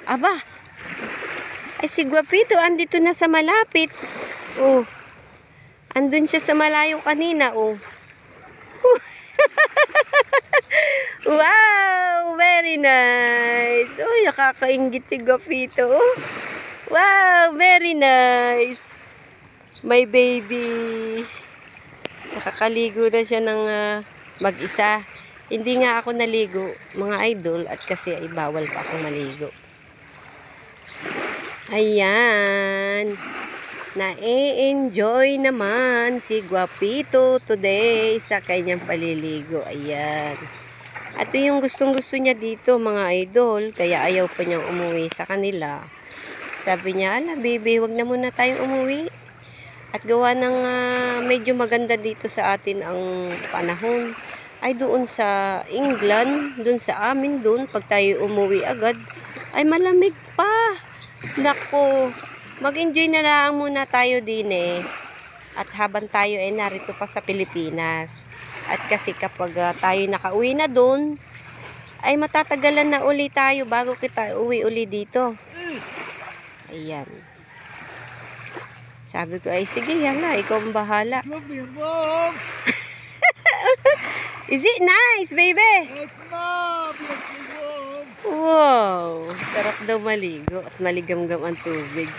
Aba, ay si Guapito, andito na sa malapit. Oh, andun siya sa malayo kanina, oh. Wow, very nice. Oh, nakakaingit si Guapito, oh. Wow, very nice. My baby. Nakakaligo na siya ng mag-isa. Hindi nga ako naligo, mga idol, at kasi ay bawal pa akong maligo. Ayan. Na-enjoy naman si Guapito today sa kanyang paliligo. Ayan. Ito yung gustong-gusto niya dito, mga idol. Kaya ayaw pa niyang umuwi sa kanila. Sabi niya, ala baby, wag na muna tayong umuwi. At gawa ng medyo maganda dito sa atin ang panahon. Ay doon sa England, doon sa amin doon, pag tayo umuwi agad, ay malamig pa. Nako, mag-enjoy na lang muna tayo din eh. At habang tayo ay narito pa sa Pilipinas. At kasi kapag tayo nakauwi na doon, ay matatagalan na uli tayo bago kita uwi uli dito. Ayan. Sabi ko ay sige yala, ikaw ang bahala. Is it nice, baby? Wow, sarap daw maligo at maligam-gam ang tubig.